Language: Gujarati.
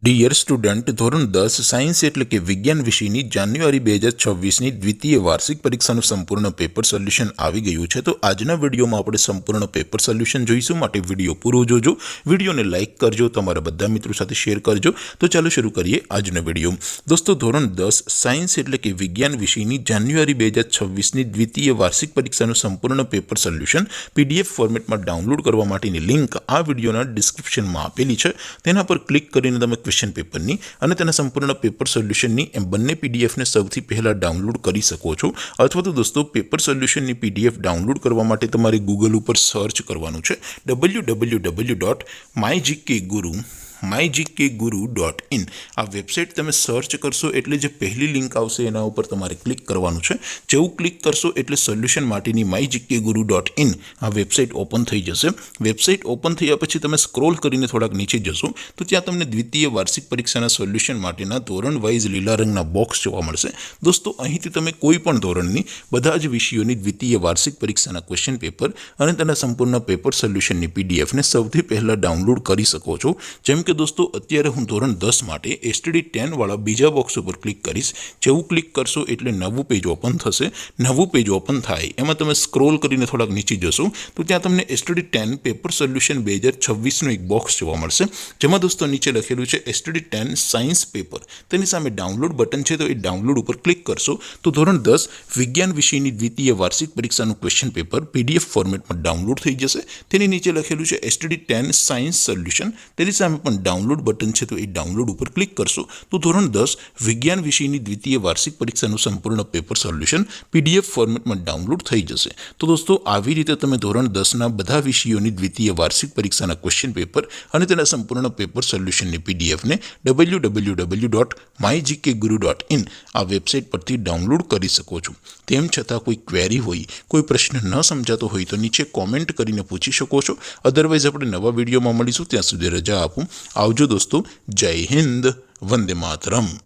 ડિયર સ્ટુડન્ટ, ધોરણ 10 સાયન્સ એટલે કે વિજ્ઞાન વિષયની જાન્યુઆરી 2026ની દ્વિતીય વાર્ષિક પરીક્ષાનું સંપૂર્ણ પેપર સોલ્યુશન આવી ગયું છે। તો આજના વિડીયોમાં આપણે સંપૂર્ણ પેપર સોલ્યુશન જોઈશું, માટે વિડીયો પૂરો જોજો, વિડીયોને લાઇક કરજો, તમારા બધા મિત્રો સાથે શેર કરજો। તો ચાલો શરૂ કરીએ આજનો વિડીયો। દોસ્તો, ધોરણ 10 સાયન્સ એટલે કે વિજ્ઞાન વિષયની જાન્યુઆરી 2026ની દ્વિતીય વાર્ષિક પરીક્ષાનું સંપૂર્ણ પેપર સોલ્યુશન PDF ફોર્મેટમાં ડાઉનલોડ કરવા માટેની લિંક આ વિડીયોના ડિસ્ક્રિપ્શનમાં આપેલી છે। તેના પર ક્લિક કરીને તમે ક્વેશ્ચન પેપરની અને તેના સંપૂર્ણ પેપર સોલ્યુશનની એમ બંને પીડીએફને સૌથી પહેલાં ડાઉનલોડ કરી શકો છો। અથવા તો દોસ્તો, પેપર સોલ્યુશનની PDF ડાઉનલોડ કરવા માટે તમારે ગૂગલ ઉપર સર્ચ કરવાનું છે www.mygkguru.in। આ વેબસાઇટ તમે સર્ચ કરશો એટલે જે પહેલી લિંક આવશે એના ઉપર તમારે ક્લિક કરવાનું છે। જેવું ક્લિક કરશો એટલે સોલ્યુશન માટેની mygkguru.in આ વેબસાઇટ ઓપન થઈ જશે। વેબસાઇટ ઓપન થયા પછી તમે સ્ક્રોલ કરીને થોડાક નીચે જશો તો ત્યાં તમને દ્વિતીય વાર્ષિક પરીક્ષાના સોલ્યુશન માટેના ધોરણ વાઇઝ લીલા રંગના બોક્સ જોવા મળશે। દોસ્તો, અહીંથી તમે કોઈ પણ ધોરણની બધા જ વિષયોની દ્વિતીય વાર્ષિક પરીક્ષાના ક્વેશ્ચન પેપર અને તેના સંપૂર્ણ પેપર સોલ્યુશનની PDFને સૌથી પહેલાં ડાઉનલોડ કરી શકો છો। જેમ કે દોસ્તો, અત્યારે હું ધોરણ 10 માટે STD 10 વાળા બીજા બોક્સ ઉપર ક્લિક કરીશ। જેવું ક્લિક કરશો એટલે નવું પેજ ઓપન થશે। નવું પેજ ઓપન થાય એમાં તમે સ્ક્રોલ કરીને થોડાક નીચે જશો તો ત્યાં તમને STD 10 પેપર સોલ્યુશન 2026નું એક બોક્સ જોવા મળશે, જેમાં દોસ્તો નીચે લખેલું છે STD 10 સાયન્સ પેપર। તેની સામે ડાઉનલોડ બટન છે, તો એ ડાઉનલોડ ઉપર ક્લિક કરશો તો ધોરણ 10 વિજ્ઞાન વિષયની દ્વિતીય વાર્ષિક પરીક્ષાનું ક્વેશ્ચન પેપર PDF ફોર્મેટમાં ડાઉનલોડ થઈ જશે। તેની નીચે લખેલું છે STD 10 સાયન્સ સોલ્યુશન, તેની સામે પણ ડાઉનલોડ બટન છે, તો એ ડાઉનલોડ ઉપર ક્લિક કરશો તો ધોરણ 10 વિજ્ઞાન વિષયની દ્વિતીય વાર્ષિક પરીક્ષાનું સંપૂર્ણ પેપર સોલ્યુશન PDF ફોર્મેટમાં ડાઉનલોડ થઈ જશે। તો દોસ્તો, આવી રીતે તમે ધોરણ 10ના બધા વિષયોની દ્વિતીય વાર્ષિક પરીક્ષાના ક્વેશ્ચન પેપર અને તેના સંપૂર્ણ પેપર સોલ્યુશનની PDFને www.mygkguru.in આ વેબસાઇટ પરથી ડાઉનલોડ કરી શકો છો। તેમ છતાં કોઈ ક્વેરી હોય, કોઈ પ્રશ્ન ન સમજાતો હોય તો નીચે કોમેન્ટ કરીને પૂછી શકો છો। અધરવાઇઝ આપણે નવા વિડીયોમાં મળીશું, ત્યાં સુધી રજા આપું। આવજો દોસ્તો, જય હિન્દ, વંદે માતરમ।